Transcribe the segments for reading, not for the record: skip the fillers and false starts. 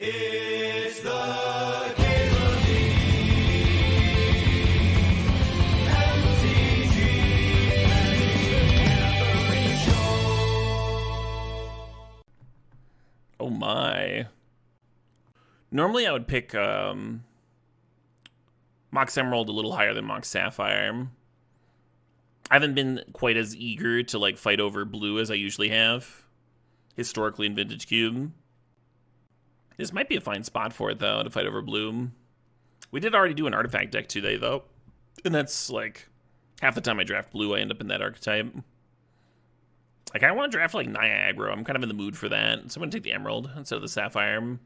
It's the Game of the MTGO Show. Oh my. Normally I would pick Mox Emerald a little higher than Mox Sapphire. I haven't been quite as eager to like fight over blue as I usually have historically in Vintage Cube. This might be a fine spot for it though, to fight over blue. We did already do an artifact deck today though, and that's like half the time I draft blue I end up in that archetype. Like I want to draft like Naya aggro. I'm kind of in the mood for that, so I'm gonna take the Emerald instead of the Sapphire.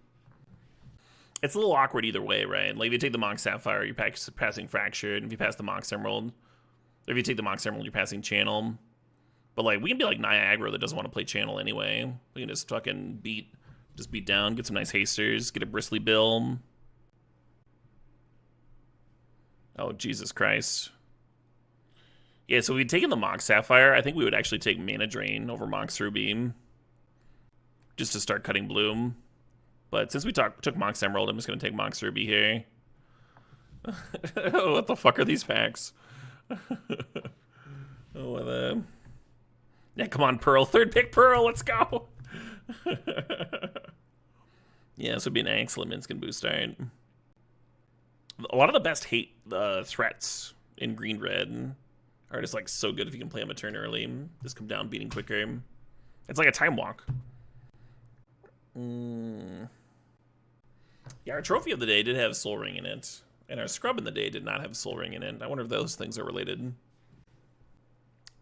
It's a little awkward either way, right? Like if you take the Mox Sapphire, you're passing Fractured, and if you pass the Mox Emerald, or if you take the Mox Emerald, you're passing Channel. But like we can be like Naya aggro that doesn't want to play Channel anyway. We can just fucking beat down, get some nice hasters, get a Bristly Bill. Oh, Jesus Christ. Yeah, so if we'd taken the Mox Sapphire, I think we would actually take Mana Drain over Mox Ruby. Just to start cutting bloom. But since we took Mox Emerald, I'm just going to take Mox Ruby here. What the fuck are these packs? Oh, yeah, come on, Pearl. Third pick, Pearl. Let's go. Yeah, this would be an excellent Minskin boost start. A lot of the best threats in green-red are just like so good if you can play them a turn early. Just come down beating quicker. It's like a time walk. Yeah, our trophy of the day did have Soul Ring in it. And our scrub in the day did not have Soul Ring in it. I wonder if those things are related.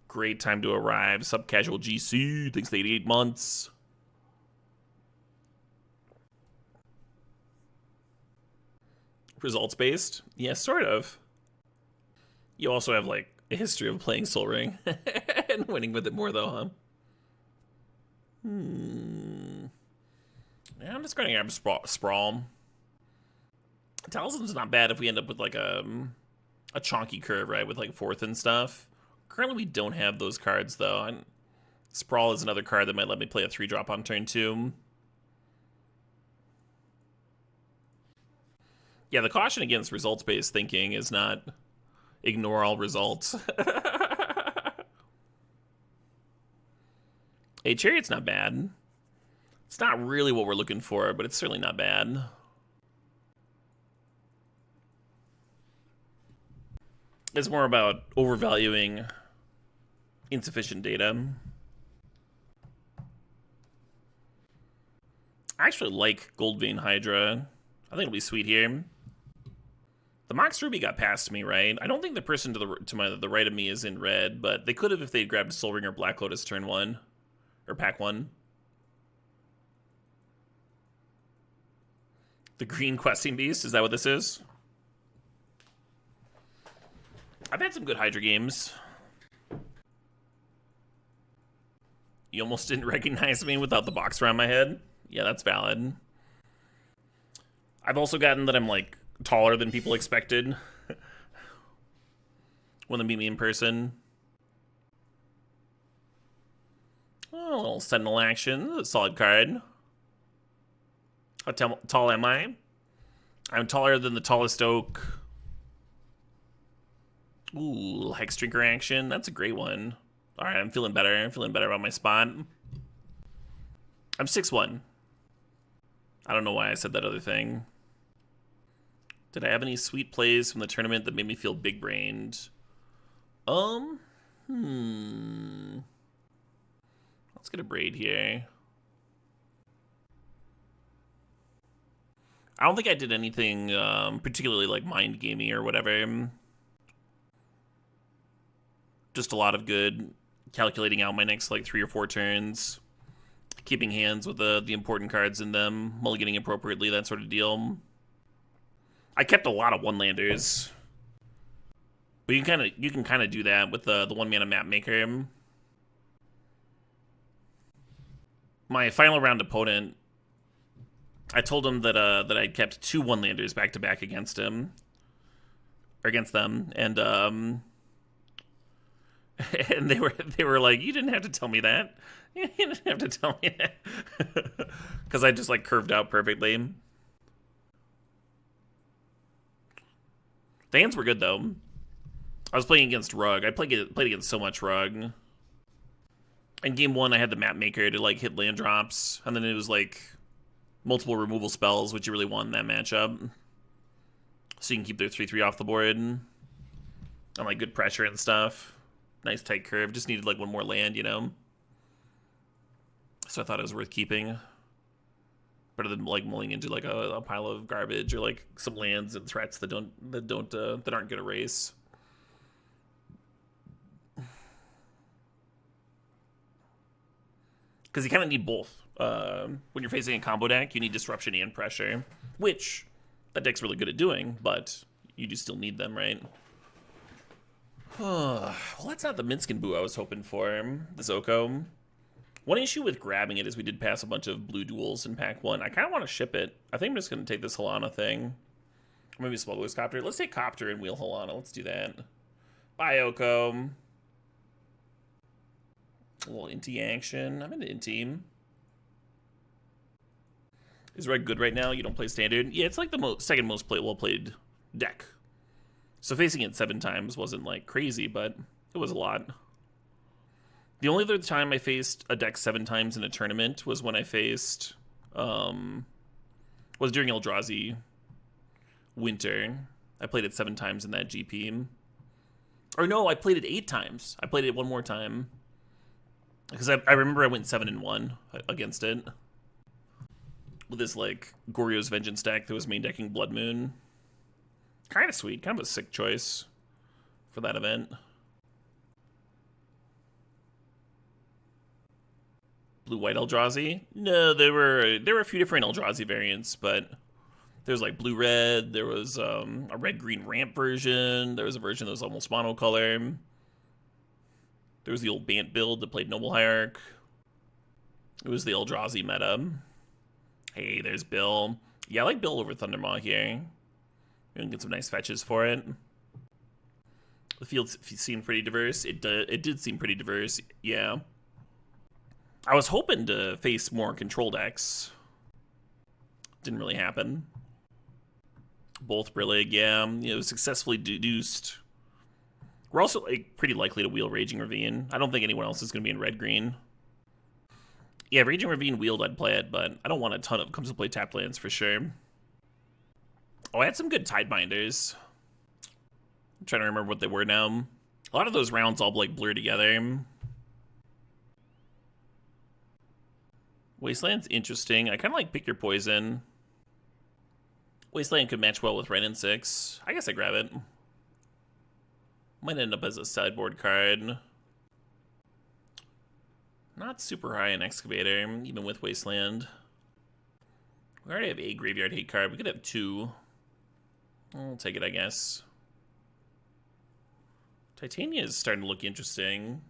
Great time to arrive. Sub-casual GC. Thanks to 88 months. Results-based? Yeah, sort of. You also have, like, a history of playing Soul Ring. And winning with it more, though, huh? Yeah, I'm just going to grab Sprawl. Talisman's not bad if we end up with, like, a chonky curve, right? With, like, fourth and stuff. Currently, we don't have those cards, though. Sprawl is another card that might let me play a 3-drop on turn 2. Yeah, the caution against results-based thinking is not ignore all results. Hey, Chariot's not bad. It's not really what we're looking for, but it's certainly not bad. It's more about overvaluing insufficient data. I actually like Goldvein Hydra. I think it'll be sweet here. The Mox Ruby got past me, right? I don't think the person to the right of me is in red, but they could have if they grabbed Soul Ring or Black Lotus turn 1. Or pack 1. The green questing beast, is that what this is? I've had some good Hydra games. You almost didn't recognize me without the box around my head? Yeah, that's valid. I've also gotten that I'm, like, taller than people expected when they meet me in person. Oh, a little Sentinel action. A solid card. How tall am I? I'm taller than the tallest oak. Ooh, Hexdrinker action. That's a great one. Alright, I'm feeling better. I'm feeling better about my spot. I'm 6'1". I don't know why I said that other thing. Did I have any sweet plays from the tournament that made me feel big-brained? Let's get a Abrade here. I don't think I did anything particularly like mind gamey or whatever. Just a lot of good calculating out my next like 3 or 4 turns, keeping hands with the important cards in them, mulliganing appropriately, that sort of deal. I kept a lot of 1-landers, but you can kind of do that with the 1-mana map maker. My final round opponent, I told him that that I kept 2 1-landers back to back against him, or against them, and they were like, you didn't have to tell me that. You didn't have to tell me that, because I just like curved out perfectly. The hands were good, though. I was playing against Rug. I played against so much Rug. In game 1, I had the Map Maker to, like, hit land drops. And then it was, like, multiple removal spells, which you really want in that matchup. So you can keep their 3/3 off the board. And, like, good pressure and stuff. Nice tight curve. Just needed, like, one more land, you know? So I thought it was worth keeping. Better than, like, mulling into, like, a pile of garbage or, like, some lands and threats that aren't gonna race. Because you kind of need both. When you're facing a combo deck, you need disruption and pressure, which that deck's really good at doing, but you do still need them, right? Well, that's not the Minskin Boo I was hoping for, the Zoko. One issue with grabbing it is we did pass a bunch of blue duels in pack 1. I kind of want to ship it. I think I'm just going to take this Halana thing. Or maybe Small Voice Copter. Let's take Copter and wheel Halana. Let's do that. Bye, Oko. A little Inti action. I'm into Inti. Is Red good right now? You don't play Standard? Yeah, it's like the second most well-played deck. So facing it 7 times wasn't, like, crazy, but it was a lot. The only other time I faced a deck 7 times in a tournament was when I faced... was during Eldrazi Winter. I played it 7 times in that GP. Or no, I played it 8 times. I played it one more time. Because I remember I went 7-1 against it. With this, like, Goryo's Vengeance deck that was main decking Blood Moon. Kind of sweet. Kind of a sick choice for that event. Blue-white Eldrazi? No, there were a few different Eldrazi variants, but there was, like, blue-red. There was a red-green ramp version. There was a version that was almost monocolor. There was the old Bant build that played Noble Hierarch. It was the Eldrazi meta. Hey, there's Bill. Yeah, I like Bill over Thundermaw here. You can get some nice fetches for it. The field seemed pretty diverse. It did seem pretty diverse, yeah. I was hoping to face more control decks. Didn't really happen. Both Brillig, yeah. You know, successfully deduced. We're also, like, pretty likely to wheel Raging Ravine. I don't think anyone else is going to be in red-green. Yeah, Raging Ravine wheeled, I'd play it, but I don't want a ton of comes to play tapped lands for sure. Oh, I had some good Tidebinders. I'm trying to remember what they were now. A lot of those rounds all, like, blur together. Wasteland's interesting. I kind of like Pick Your Poison. Wasteland could match well with Ren and 6. I guess I grab it. Might end up as a sideboard card. Not super high in Excavator, even with Wasteland. We already have a Graveyard Hate card. We could have 2. I'll take it, I guess. Titania is starting to look interesting.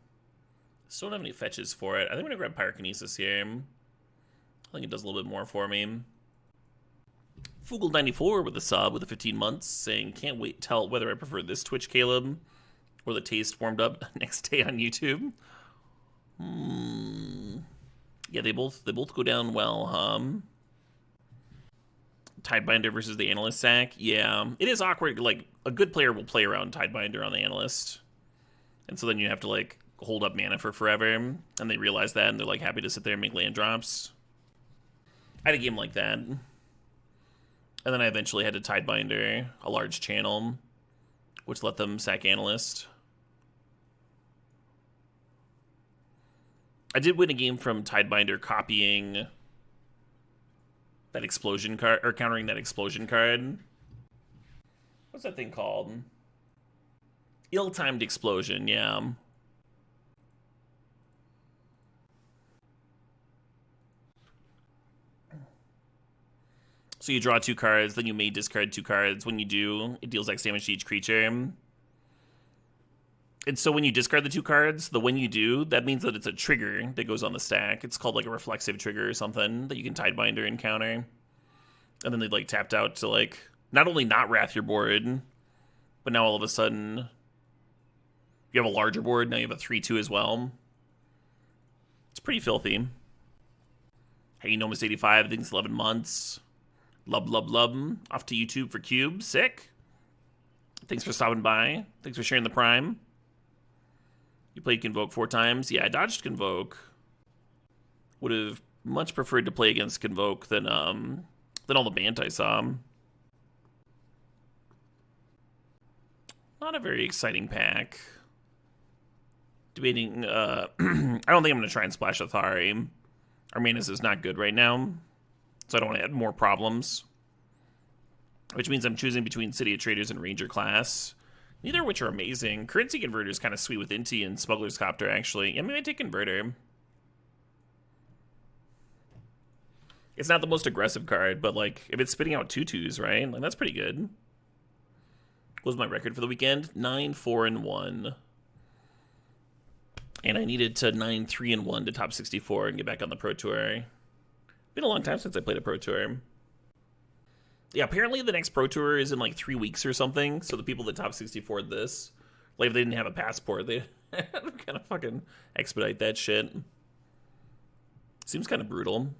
Still don't have any fetches for it. I think I'm going to grab Pyrokinesis here. I think it does a little bit more for me. Fugel94 with a sub with the 15 months, saying, can't wait to tell whether I prefer this Twitch Caleb or the taste warmed up next day on YouTube. Yeah, they both go down well, huh? Tidebinder versus the Analyst sack. Yeah, it is awkward. Like, a good player will play around Tidebinder on the Analyst. And so then you have to, like, hold up mana for forever. And they realize that, and they're, like, happy to sit there and make land drops. I had a game like that. And then I eventually had to Tidebinder a large channel, which let them sack Analyst. I did win a game from Tidebinder copying that explosion card, or countering that explosion card. What's that thing called? Ill-timed explosion, yeah. So you draw 2 cards, then you may discard 2 cards. When you do, it deals X damage to each creature. And so when you discard the 2 cards, the when you do, that means that it's a trigger that goes on the stack. It's called like a reflexive trigger or something that you can Tidebinder and counter. And then they like tapped out to like not only not wrath your board, but now all of a sudden you have a larger board. Now you have a 3/2 as well. It's pretty filthy. Hey, Nomus85, I think it's 11 months. Lub. Off to YouTube for Cube. Sick. Thanks for stopping by. Thanks for sharing the Prime. You played Convoke 4 times. Yeah, I dodged Convoke. Would have much preferred to play against Convoke than all the Bant I saw. Not a very exciting pack. Debating, I don't think I'm going to try and splash Athari. Our Manus is not good right now, so I don't want to add more problems. Which means I'm choosing between City of Traders and Ranger class. Neither of which are amazing. Currency Converter is kind of sweet with Inti and Smuggler's Copter, actually. Yeah, maybe I take Converter. It's not the most aggressive card, but, like, if it's spitting out 2/2s, right? Like, that's pretty good. What was my record for the weekend? 9-4-1. And I needed to 9-3-1 to top 64 and get back on the Pro Tour. Been a long time since I played a Pro Tour. Yeah, apparently the next Pro Tour is in like 3 weeks or something. So the people that top 64 this, like if they didn't have a passport, they kind of fucking expedite that shit. Seems kind of brutal.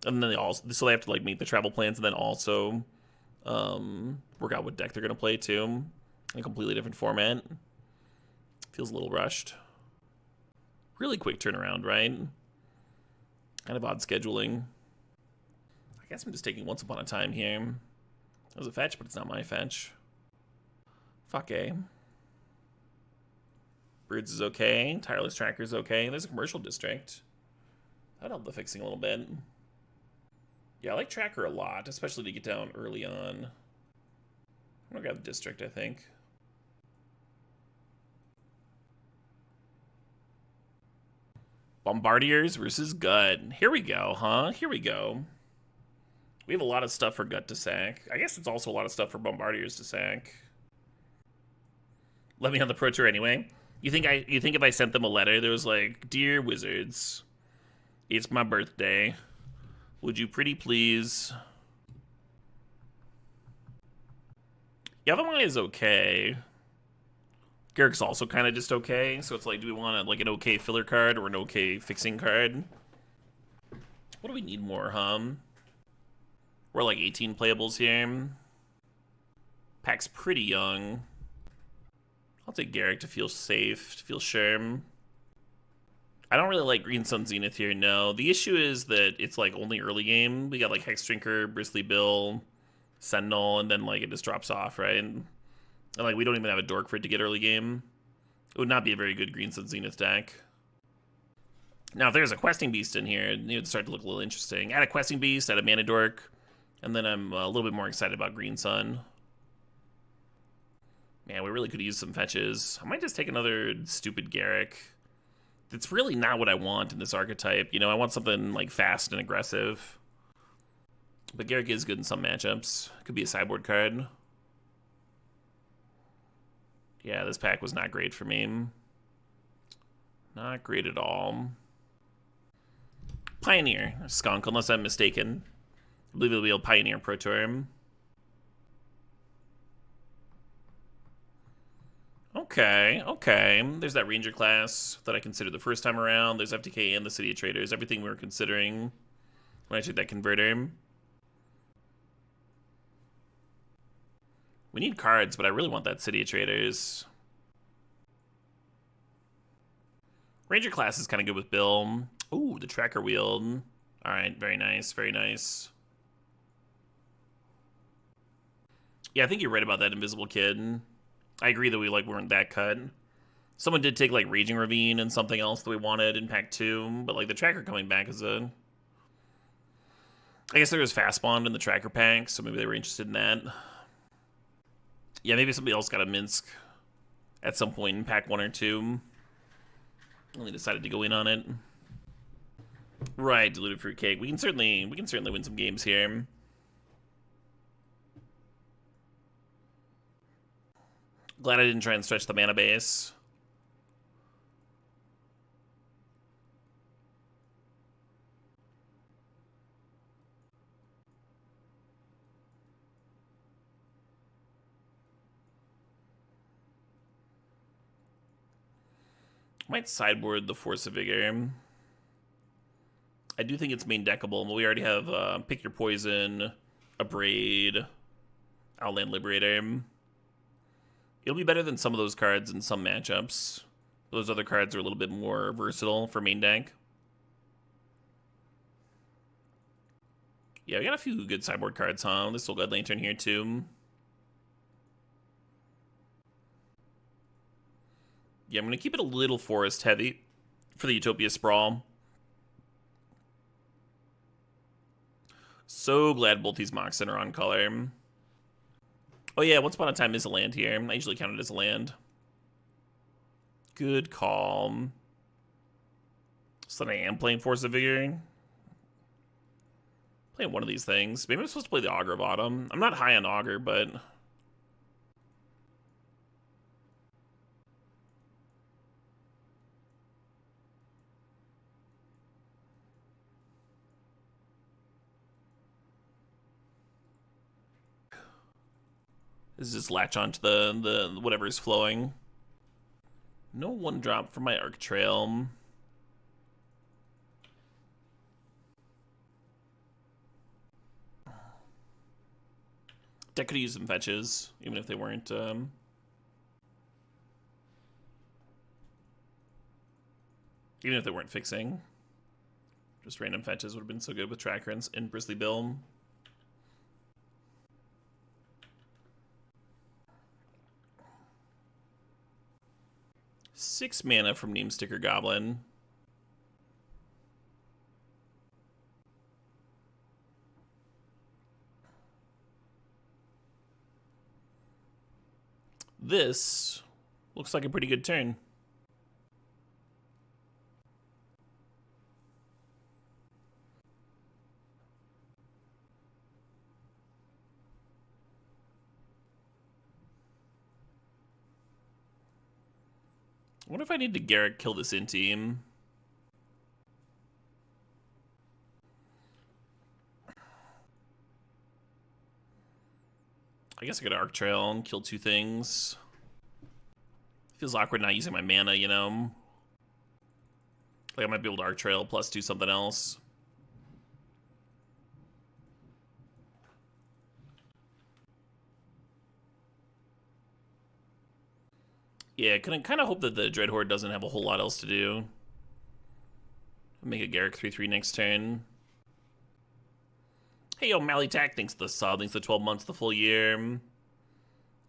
And then so they have to like make the travel plans and then also work out what deck they're gonna play too. In a completely different format. Feels a little rushed. Really quick turnaround, right? Kind of odd scheduling. I guess I'm just taking Once Upon a Time here. That was a fetch, but it's not my fetch. Fuck A. Birds is okay. Tireless Tracker is okay. There's a commercial district. That'd help the fixing a little bit. Yeah, I like Tracker a lot, especially to get down early on. I'm gonna grab the district, I think. Bombardiers versus Gut. Here we go, huh? Here we go. We have a lot of stuff for Gut to sack. I guess it's also a lot of stuff for Bombardiers to sack. Let me on the Pro Tour anyway. You think if I sent them a letter that was like, "Dear Wizards, it's my birthday. Would you pretty please?" Yavimai is okay. Garruk's also kind of just okay. So it's like, do we want like an okay filler card or an okay fixing card? What do we need more, We're like 18 playables here. Pack's pretty young. I'll take Garruk to feel safe, to feel sure. I don't really like Green Sun Zenith here, no. The issue is that it's like only early game. We got like Hexdrinker, Bristly Bill, Sentinel, and then like it just drops off, right? And like we don't even have a dork for it to get early game. It would not be a very good Green Sun Zenith deck. Now if there's a Questing Beast in here, it would start to look a little interesting. Add a Questing Beast, add a Mana Dork, and then I'm a little bit more excited about Green Sun. Man, we really could use some fetches. I might just take another stupid Garruk. It's really not what I want in this archetype. You know, I want something like fast and aggressive. But Garruk is good in some matchups. Could be a sideboard card. Yeah, this pack was not great for me. Not great at all. Pioneer. Skunk, unless I'm mistaken. I believe it'll be a Pioneer Pro Tour. Okay, okay. There's that Ranger class that I considered the first time around. There's FTK and the City of Traders. Everything we were considering when I took that converter. We need cards, but I really want that City of Traders. Ranger class is kind of good with Bill. Ooh, the Tracker Wield. Alright, very nice, very nice. Yeah, I think you're right about that Invisible Kid. I agree that we weren't that cut. Someone did take like Raging Ravine and something else that we wanted in pack 2, but like the Tracker coming back is a... I guess there was Fast Bond in the Tracker pack, so maybe they were interested in that. Yeah, maybe somebody else got a Minsk at some point in pack 1 or 2. Only decided to go in on it. Right, Diluted Fruitcake. We can certainly win some games here. Glad I didn't try and stretch the mana base. Might sideboard the Force of Vigor. I do think it's main deckable, but we already have Pick Your Poison, Abrade, Outland Liberator. It'll be better than some of those cards in some matchups. Those other cards are a little bit more versatile for main deck. Yeah, we got a few good sideboard cards, huh? This Soul God Lantern here, too. Yeah, I'm going to keep it a little forest heavy for the Utopia Sprawl. So glad both these Moxen are on color. Oh yeah, Once Upon a Time is a land here. I usually count it as a land. Good call. So then I am playing Force of Vigor. Playing one of these things. Maybe I'm supposed to play the Augur of Autumn. I'm not high on Augur, but... This is just latch onto the whatever's flowing. No one drop from my Arc Trail. Deck could use some fetches, even if they weren't. Even if they weren't fixing. Just random fetches would have been so good with Tracker and Bristly Bill. Six mana from Name Sticker Goblin. This looks like a pretty good turn. I wonder if I need to Garruk kill this Inti. I guess I could Arc Trail and kill two things. Feels awkward not using my mana, you know? Like I might be able to Arc Trail plus do something else. Yeah, can I kind of hope that the Dread Horde doesn't have a whole lot else to do. Make a Garruk 3/3 next turn. Hey, yo, Mally Tack, thanks to the sub, thanks to the 12 months, the full year.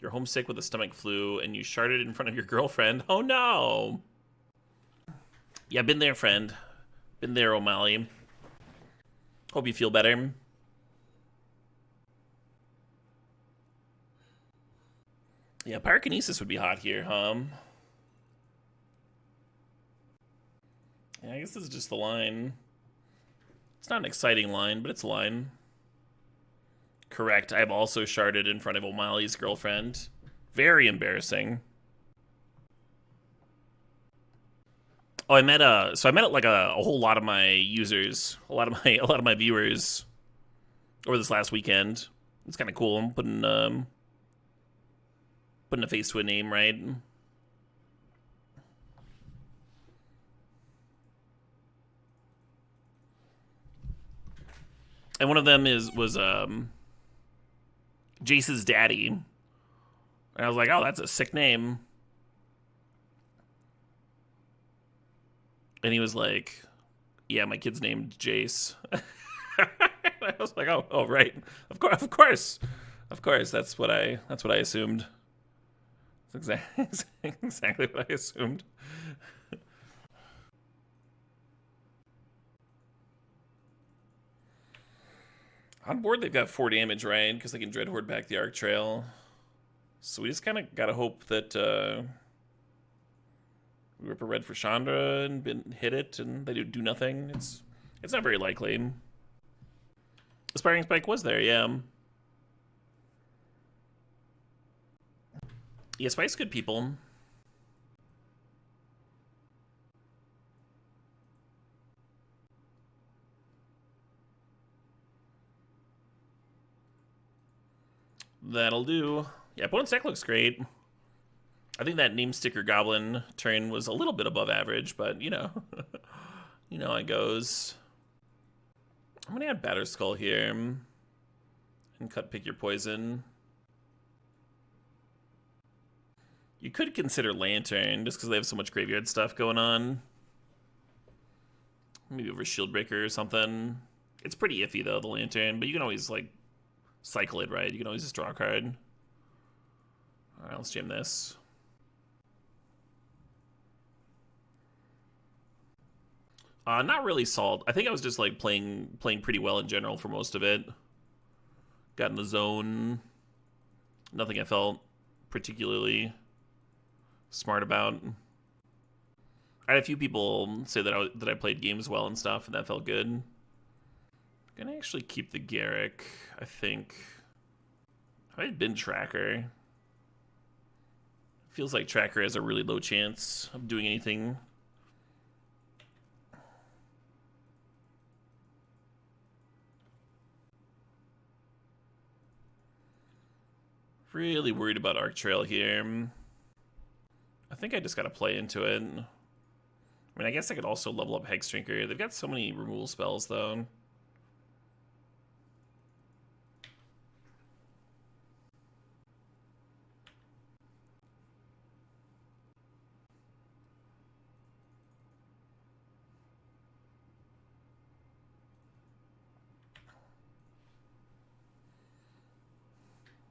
You're homesick with a stomach flu, and you sharded in front of your girlfriend. Oh, no! Yeah, been there, friend. Been there, O'Malley. Hope you feel better. Yeah, Pyrokinesis would be hot here, huh? Yeah, I guess this is just the line. It's not an exciting line, but it's a line. Correct, I've also sharded in front of O'Malley's girlfriend. Very embarrassing. Oh, I met like a whole lot of my users, a lot of my viewers over this last weekend. It's kind of cool. I'm putting a face to a name, right? And one of them was Jace's daddy. And I was like, oh, that's a sick name. And he was like, yeah, my kid's named Jace. I was like, oh, right. Of course. That's what I assumed. That's exactly what I assumed. On board, they've got 4 damage, right? Because they can Dread Horde back the Arc Trail. So we just kind of gotta hope that we rip a red for Chandra and hit it, and they do nothing. It's not very likely. Aspiring Spike was there, yeah. Yeah, Spike's good people. That'll do. Yeah, opponent's deck looks great. I think that Name Sticker Goblin turn was a little bit above average, but you know. You know how it goes. I'm gonna add Batterskull here. And cut Pick Your Poison. You could consider Lantern, just because they have so much graveyard stuff going on. Maybe over Shieldbreaker or something. It's pretty iffy, though, the Lantern, but you can always, like, cycle it, right? You can always just draw a card. Alright, let's jam this. Not really Salt. I think I was just, like, playing pretty well in general for most of it. Got in the zone. Nothing I felt particularly smart about. I had a few people say that I played games well and stuff, and that felt good. I'm gonna actually keep the Garruk, I think. I might bin Tracker. Feels like Tracker has a really low chance of doing anything. Really worried about Arc Trail here. I think I just gotta play into it. I mean, I guess I could also level up Hexdrinker. They've got so many removal spells, though.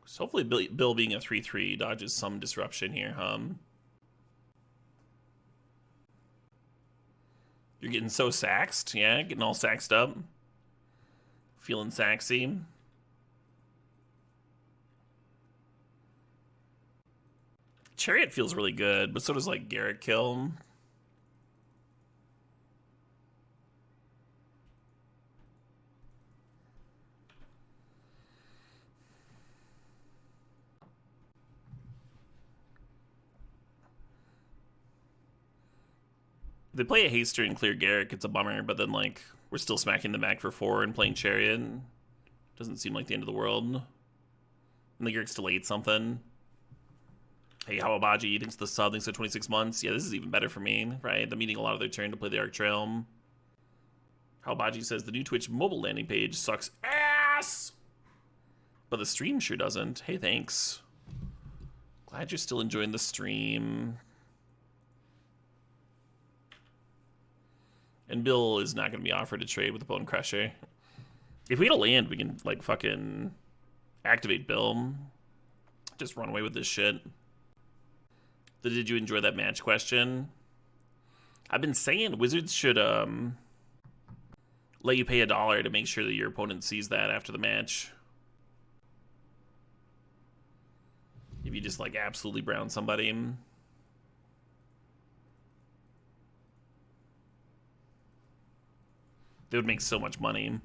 So hopefully Bill being a 3/3 dodges some disruption here, You're getting so saxed, yeah? Getting all saxed up. Feeling saxy. Chariot feels really good, but so does, like, Garruk Kill. They play a Haster and clear Garruk, it's a bummer, but then, like, we're still smacking them back for 4 and playing Chariot. Doesn't seem like the end of the world. And the Garruk's delayed something. Hey, Hawabaji thinks the sub thinks so 26 months. Yeah, this is even better for me, right? I'm eating a lot of their turn to play the Arc Trail. Hawabaji says the new Twitch mobile landing page sucks ass! But the stream sure doesn't. Hey, thanks. Glad you're still enjoying the stream. And Bill is not going to be offered a trade with the Bone Crusher. If we had a land, we can, like, fucking activate Bill. Just run away with this shit. Did you enjoy that match question? I've been saying Wizards should let you pay $1 to make sure that your opponent sees that after the match. If you just, like, absolutely brown somebody. They would make so much money.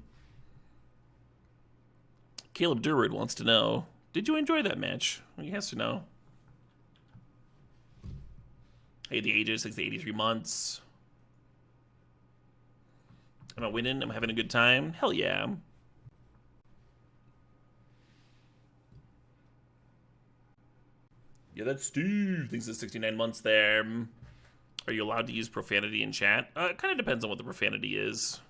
Caleb Durwood wants to know, did you enjoy that match? Well, he has to know. Hey, the ages, 6 to 83 months. Am I winning? Am I having a good time? Hell yeah. Yeah, that's Steve. Thinks it's 69 months there. Are you allowed to use profanity in chat? It kind of depends on what the profanity is.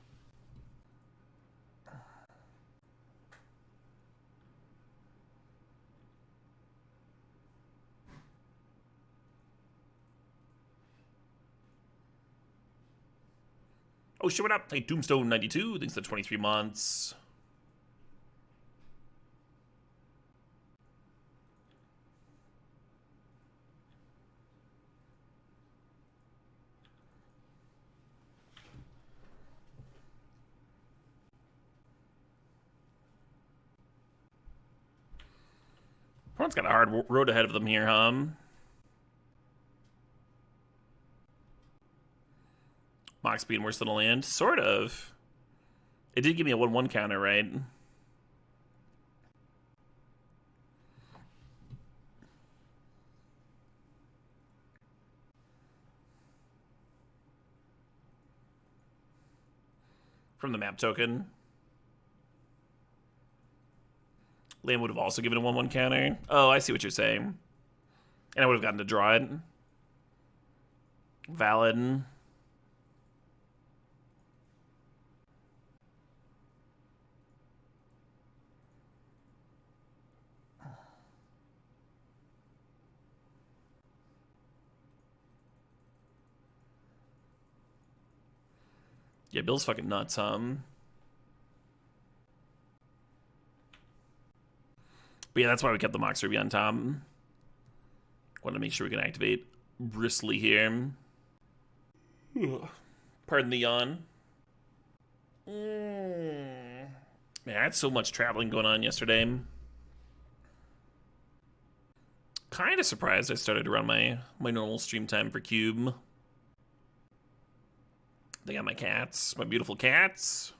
Oh, shit, what up? Hey, Tombstone92 thinks that 23 months. Opponent's got a hard road ahead of them here, Mox being worse than a land? Sort of. It did give me a 1/1 counter, right? From the map token. Land would have also given a 1/1 counter. Oh, I see what you're saying. And I would have gotten to draw it. Valid. Yeah, Bill's fucking nuts, But yeah, that's why we kept the Mox Ruby on top. Want to make sure we can activate Bristly here. Pardon the yawn. Man, I had so much traveling going on yesterday. Kind of surprised I started around my normal stream time for Cube. They got my cats, my beautiful cats.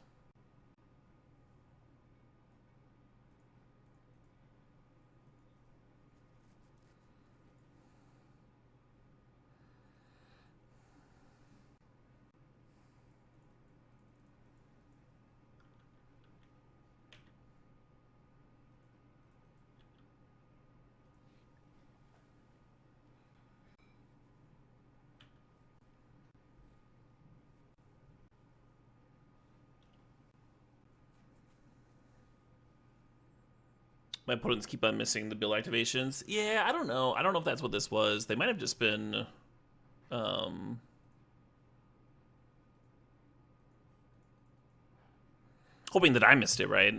My opponents keep on missing the Bill activations. Yeah, I don't know. I don't know if that's what this was. They might have just been... hoping that I missed it, right?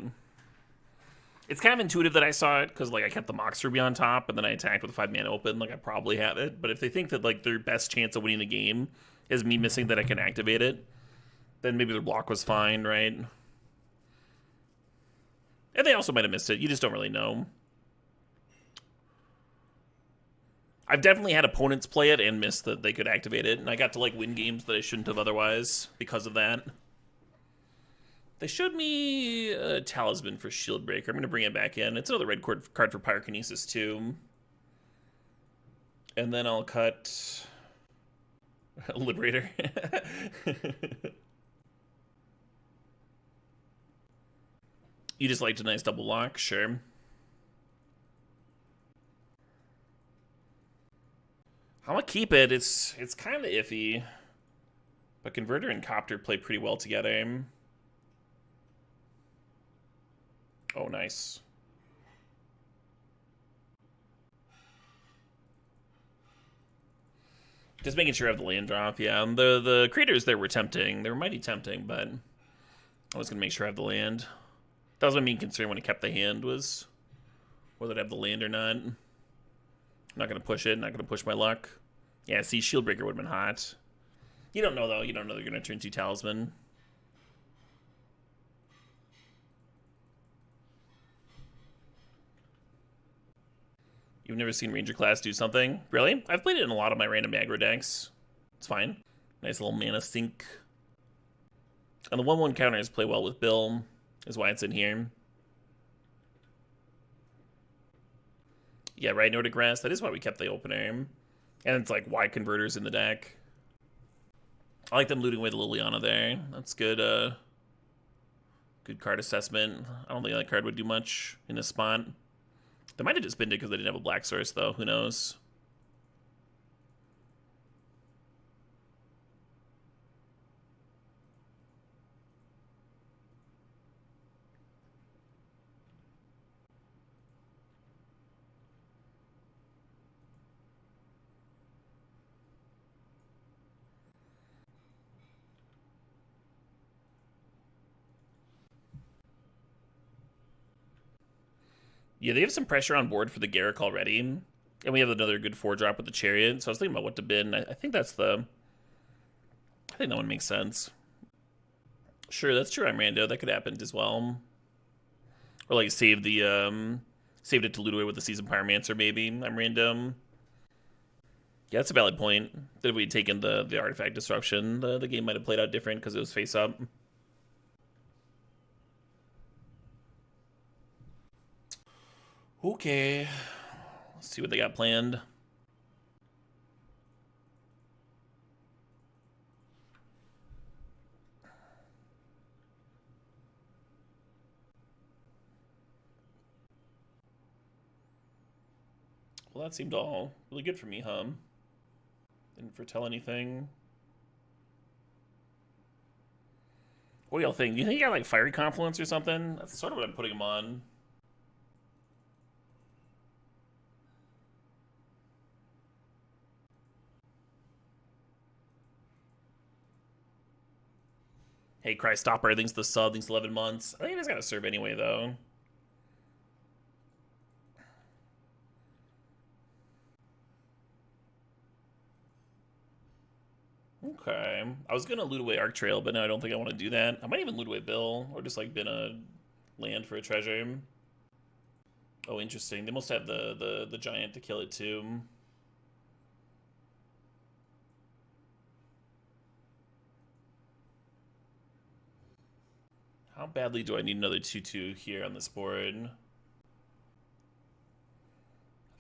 It's kind of intuitive that I saw it, because like I kept the Mox Ruby on top, and then I attacked with a 5-mana open. Like, I probably have it. But if they think that like their best chance of winning the game is me missing that I can activate it, then maybe their block was fine, right? And they also might have missed it. You just don't really know. I've definitely had opponents play it and miss that they could activate it, and I got to like win games that I shouldn't have otherwise because of that. They showed me a Talisman for Shieldbreaker. I'm going to bring it back in. It's another red card for Pyrokinesis too. And then I'll cut Liberator. You just liked a nice double lock? Sure. I'm gonna keep it. It's kind of iffy. But Converter and Copter play pretty well together. Oh, nice. Just making sure I have the land drop. Yeah, the creators there were tempting. They were mighty tempting, but I was gonna make sure I have the land. That was my main concern when I kept the hand, was whether I'd have the land or not. I'm not gonna push it. Not gonna push my luck. Yeah, see, Shieldbreaker would have been hot. You don't know though. You don't know they're gonna turn 2 Talisman. You've never seen Ranger class do something? Really? I've played it in a lot of my random aggro decks. It's fine. Nice little mana sink. And the 1/1 counters play well with Bill, is why it's in here. Yeah, right, Nordic Grass. That is why we kept the opener. And it's like, why Converters in the deck? I like them looting away the Liliana there. That's good, good card assessment. I don't think that card would do much in this spot. They might have just been it because they didn't have a black source, though. Who knows? Yeah, they have some pressure on board for the Garruk already. And we have another good 4-drop with the Chariot. So I was thinking about what to bin. I think that's the... I think that one makes sense. Sure, that's true. I'm rando. That could happen as well. Or like save the saved it to loot away with the Seasoned Pyromancer, maybe. I'm random. Yeah, that's a valid point. That if we'd taken the artifact disruption, the game might have played out different because it was face up. Okay. Let's see what they got planned. Well, that seemed all really good for me, huh? Didn't foretell anything. What do y'all think? Do you think he got like Fiery Confluence or something? That's sort of what I'm putting him on. Hey, Christopper, thanks the sub, thanks 11 months. I think he's got to serve anyway, though. Okay. I was going to loot away Arc Trail, but no, I don't think I want to do that. I might even loot away Bill, or just, like, bin a land for a treasure. Oh, interesting. They must have the giant to kill it, too. How badly do I need another 2/2 here on this board? I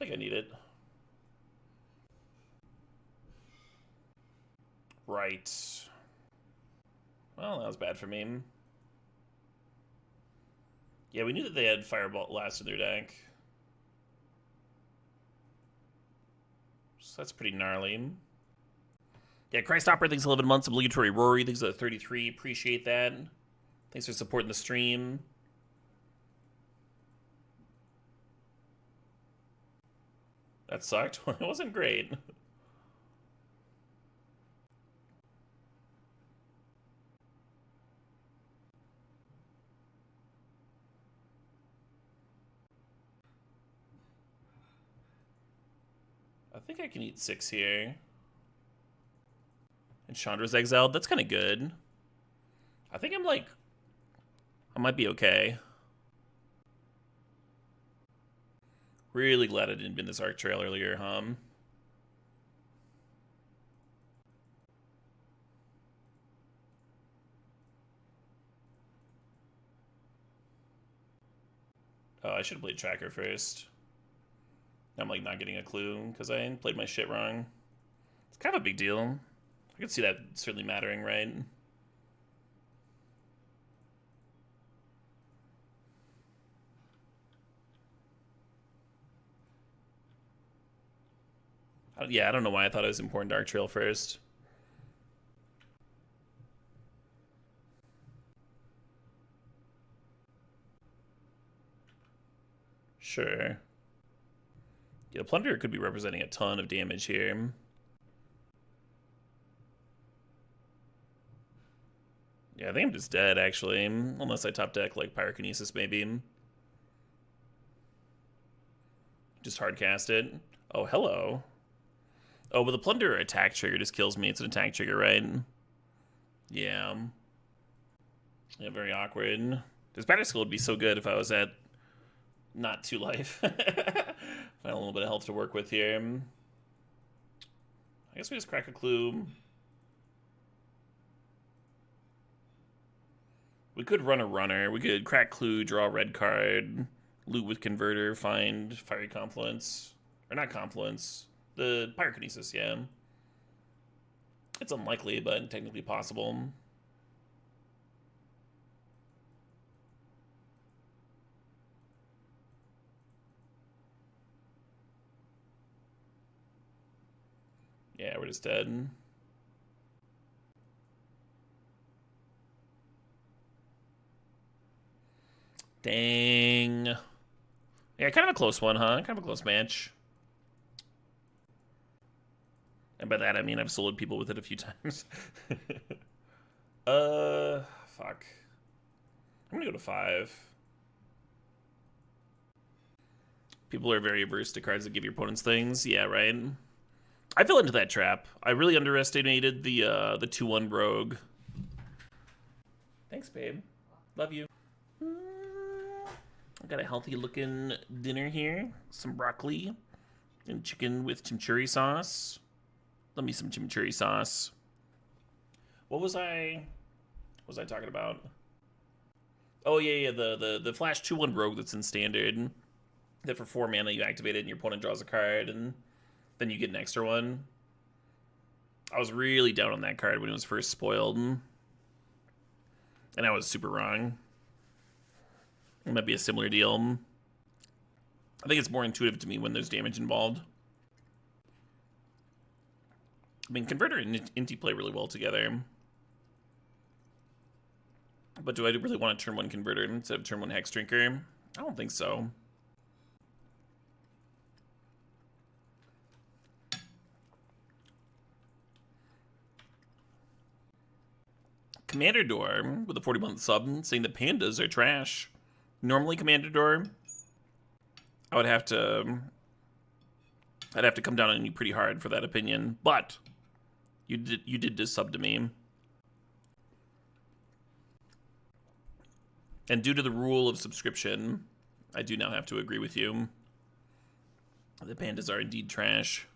think I need it. Right. Well, that was bad for me. Yeah, we knew that they had Fireball Blast in their deck. So that's pretty gnarly. Yeah, Christopper, thanks 11 months. Obligatory Rory, thanks 33. Appreciate that. Thanks for supporting the stream. That sucked. It wasn't great. I think I can eat 6 here. And Chandra's exiled. That's kind of good. I think I'm like... I might be okay. Really glad I didn't bin this Arc Trail earlier, huh? Oh, I should have played Tracker first. I'm like not getting a clue because I played my shit wrong. It's kind of a big deal. I can see that certainly mattering, right? Yeah, I don't know why I thought it was important to Arc Trail first. Sure. Yeah, Plunder could be representing a ton of damage here. Yeah, I think I'm just dead, actually. Unless I top deck, like, Pyrokinesis, maybe. Just hard cast it. Oh, hello. Oh, but the Plunder attack trigger just kills me. It's an attack trigger, right? Yeah. Yeah, very awkward. This Battle Skill would be so good if I was at not 2 life. Find a little bit of health to work with here. I guess we just crack a clue. We could run a runner. We could crack clue, draw a red card, loot with converter, find fiery confluence. Or not confluence. The pyrokinesis, yeah. It's unlikely, but technically possible. Yeah, we're just dead. Dang. Yeah, kind of a close one, huh? Kind of a close match. And by that, I mean I've soloed people with it a few times. Fuck. I'm gonna go to 5. People are very averse to cards that give your opponents things. Yeah, right? I fell into that trap. I really underestimated the 2/1 rogue. Thanks, babe. Love you. I got a healthy looking dinner here. Some broccoli and chicken with chimichurri sauce. Love me some chimichurri sauce. What was I talking about? Oh yeah, the flash 2/1 rogue that's in standard. That for 4 mana you activate it and your opponent draws a card and then you get an extra one. I was really down on that card when it was first spoiled. And I was super wrong. It might be a similar deal. I think it's more intuitive to me when there's damage involved. I mean, Converter and Inti play really well together. But do I really want to turn 1 Converter instead of turn 1 Hexdrinker? I don't think so. Commander Door with a 40-month sub saying that pandas are trash. Normally, Commander Door, I'd have to come down on you pretty hard for that opinion, but you did just sub to me. And due to the rule of subscription, I do now have to agree with you. The pandas are indeed trash.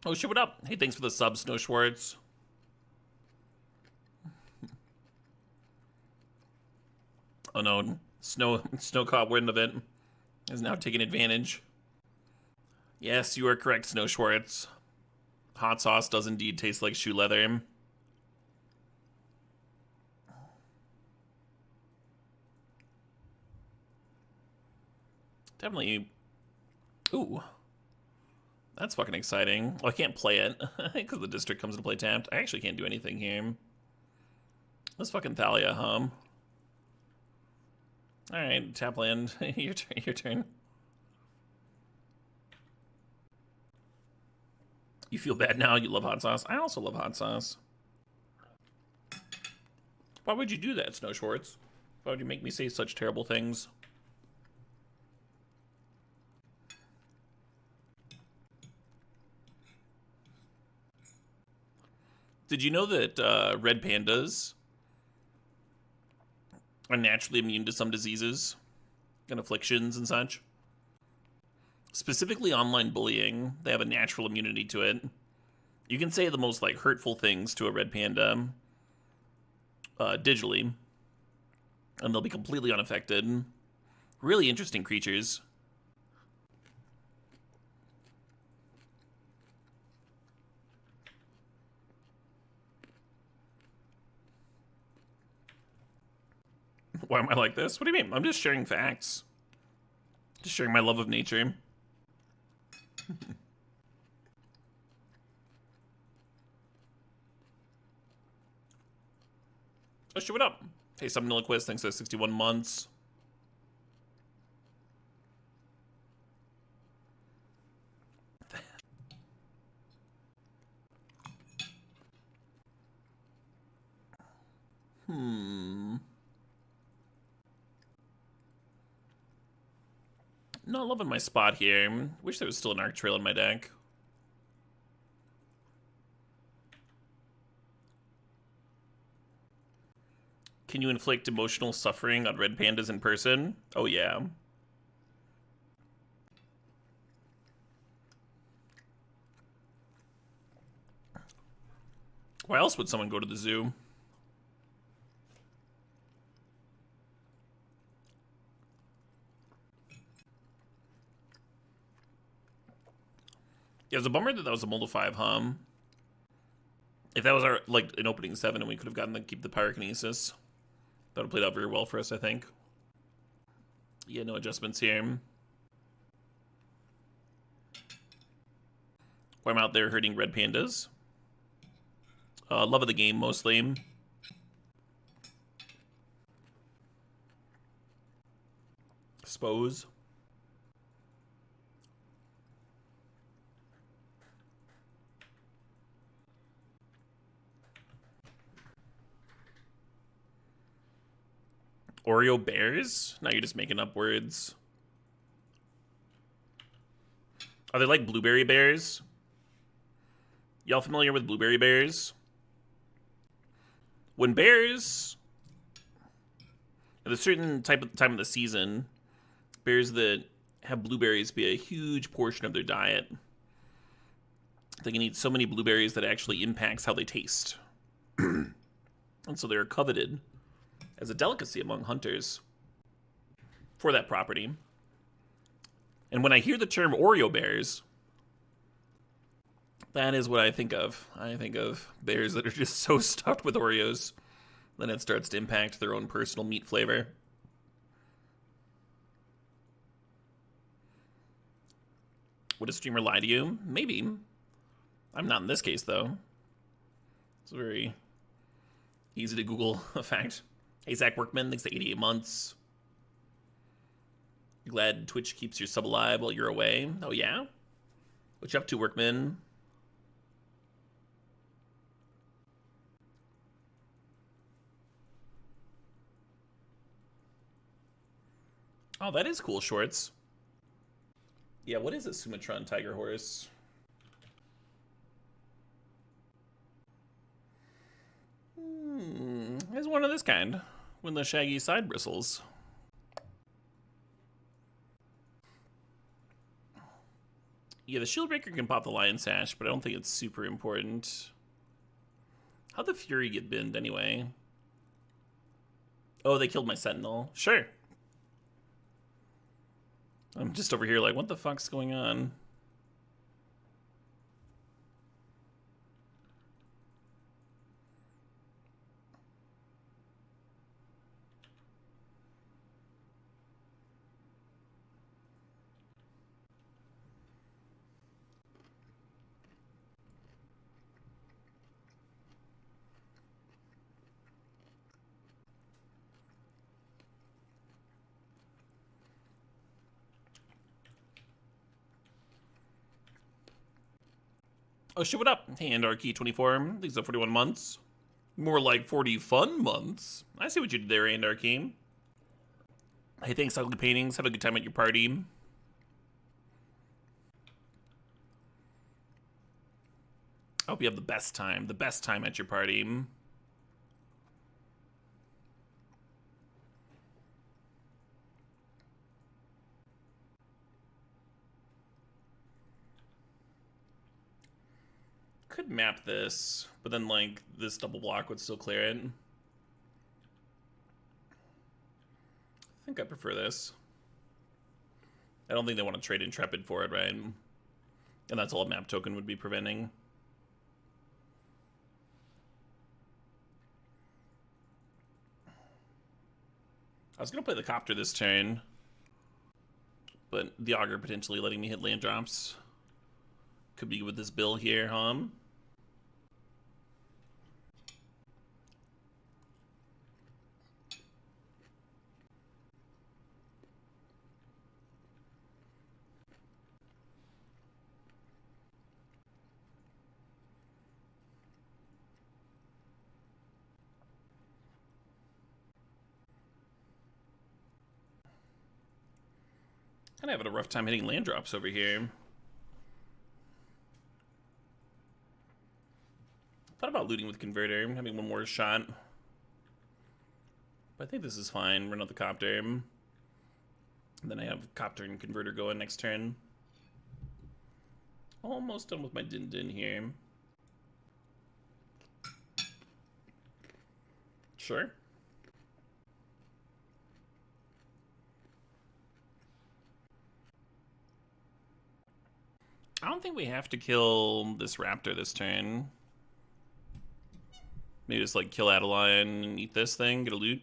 Oh shit, what up? Hey, thanks for the sub, Snow Schwartz. Oh no, Snow caught wind of it. Is now taking advantage. Yes, you are correct, Snow Schwartz. Hot sauce does indeed taste like shoe leather. Definitely. Ooh. That's fucking exciting. Well, I can't play it because the district comes into play tapped. I actually can't do anything here. Let's fucking Thalia, huh? Alright, tap land. Your turn. You feel bad now? You love hot sauce? I also love hot sauce. Why would you do that, Snow Schwartz? Why would you make me say such terrible things? Did you know that red pandas are naturally immune to some diseases and afflictions and such? Specifically online bullying, they have a natural immunity to it. You can say the most like hurtful things to a red panda digitally, and they'll be completely unaffected. Really interesting creatures. Why am I like this? What do you mean? I'm just sharing facts. Just sharing my love of nature. Oh, shit, what up? Hey, Somniloquist, thanks for 61 months. Not loving my spot here. Wish there was still an Arc Trail in my deck. Can you inflict emotional suffering on red pandas in person? Oh yeah. Why else would someone go to the zoo? Yeah, it was a bummer that was a Mold 5, huh? If that was our, like, an opening 7 and we could have gotten to keep the Pyrokinesis, that would have played out very well for us, I think. Yeah, no adjustments here. Why I'm out there hurting red pandas. Love of the game, mostly. Suppose. Oreo bears? Now you're just making up words. Are they like blueberry bears? Y'all familiar with blueberry bears? When bears, at a certain time of the season, bears that have blueberries be a huge portion of their diet. They can eat so many blueberries that it actually impacts how they taste. And so they're coveted as a delicacy among hunters for that property. And when I hear the term Oreo bears, that is what I think of. I think of bears that are just so stuffed with Oreos that it starts to impact their own personal meat flavor. Would a streamer lie to you? Maybe. I'm not in this case, though. It's a very easy to Google fact. Hey, Zach Workman, thanks to 88 months. You glad Twitch keeps your sub alive while you're away? Oh, yeah? What you up to, Workman? Oh, that is cool, Shorts. Yeah, what is a Sumatran Tiger Horse? There's one of this kind. With the shaggy side bristles. Yeah, the Shieldbreaker can pop the Lion Sash, but I don't think it's super important. How'd the Fury get binned anyway? Oh, they killed my Sentinel. Sure. I'm just over here like, what the fuck's going on? Oh shit, what up? Hey, Andarchy24, thanks for 41 months. More like 40 fun months. I see what you did there, Andarchy. Hey, thanks, Ugly Paintings. Have a good time at your party. I hope you have the best time at your party. Could map this, but then like this double block would still clear it. I think I prefer this. I don't think they want to trade Intrepid for it, right? And that's all a map token would be preventing. I was gonna play the Copter this turn, but the Augur potentially letting me hit land drops. Could be with this bill here, huh? Kind of having a rough time hitting land drops over here. Thought about looting with Converter, having one more shot. But I think this is fine. Run out the Copter. And then I have Copter and Converter going next turn. Almost done with my Din Din here. Sure. I don't think we have to kill this Raptor this turn. Maybe just like kill Adeline and eat this thing, get a loot.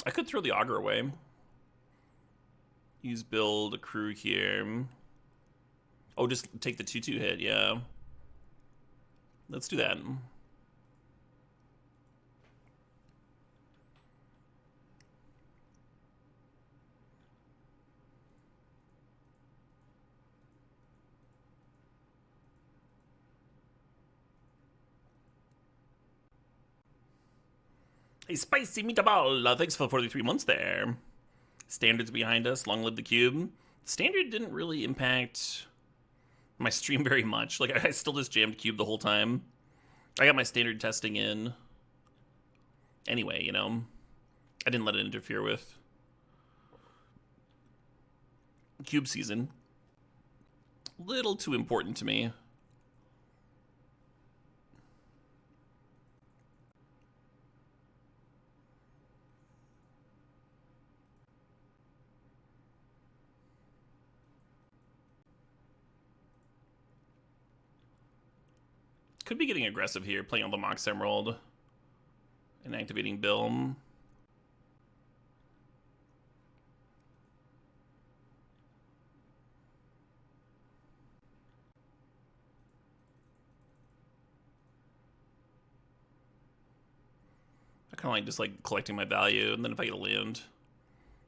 I could throw the Augur away. Use build, accrue here. Oh, just take the 2/2 hit, yeah. Let's do that. Hey, Spicy Meatball, thanks for 43 months there. Standards behind us, long live the cube. Standard didn't really impact my stream very much. Like, I still just jammed cube the whole time. I got my standard testing in. Anyway, you know, I didn't let it interfere with cube season. Little too important to me. Could be getting aggressive here, playing on the Mox Emerald and activating Bill. I kind of like just like collecting my value, and then if I get a land,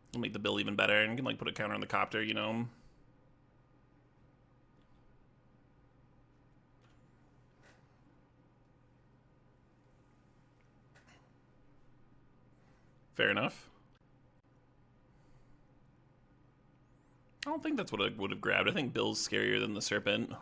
it'll make the bill even better, and can like put a counter on the copter, you know. Fair enough. I don't think that's what I would have grabbed. I think Bill's scarier than the Serpent.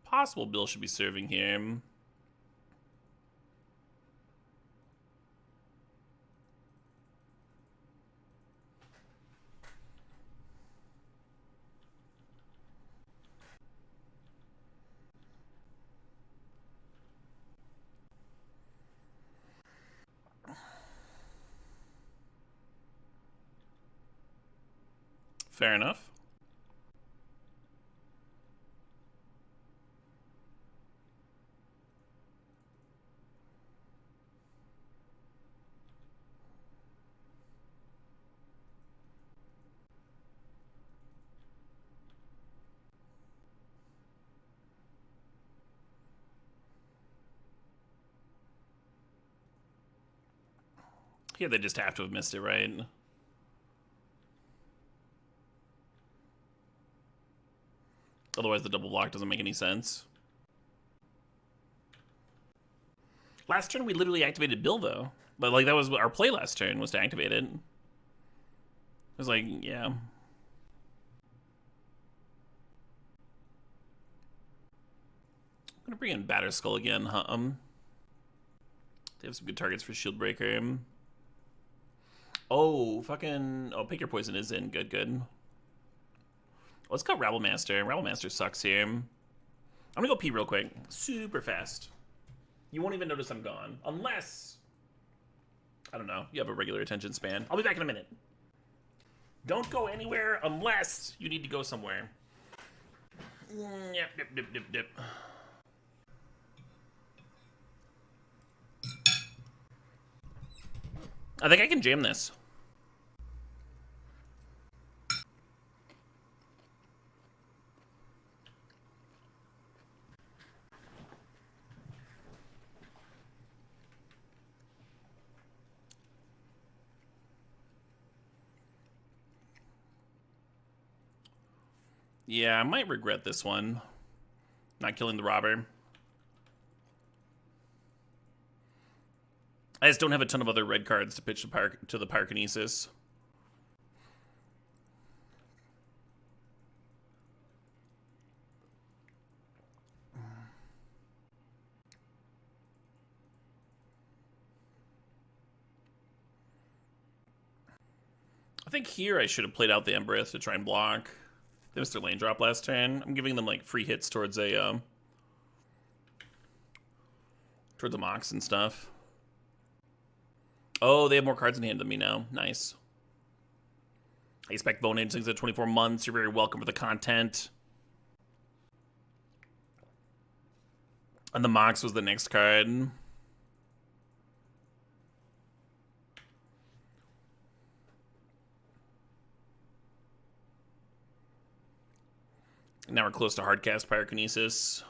Possible Bill should be serving here. Fair enough. Here they just have to have missed it, right? Otherwise the double block doesn't make any sense. Last turn we literally activated Bill though. But like that was our play last turn, was to activate it. It was like, yeah. I'm gonna bring in Batterskull again, they have some good targets for Shieldbreaker. Oh, fucking... Oh, Pick Your Poison is in. Good, good. Let's go Rabblemaster. Rabblemaster sucks here. I'm gonna go pee real quick. Super fast. You won't even notice I'm gone. Unless... I don't know. You have a regular attention span. I'll be back in a minute. Don't go anywhere unless you need to go somewhere. Yep, dip, dip, dip, dip. I think I can jam this. Yeah, I might regret this one. Not killing the robber. I just don't have a ton of other red cards to pitch to the Pyrokinesis. I think here I should have played out the Embereth to try and block. They missed their lane drop last turn. I'm giving them like free hits towards a Mox and stuff. Oh, they have more cards in hand than me now. Nice. I expect Bone Age things at 24 months. You're very welcome for the content. And the Mox was the next card. Now we're close to hardcast Pyrokinesis.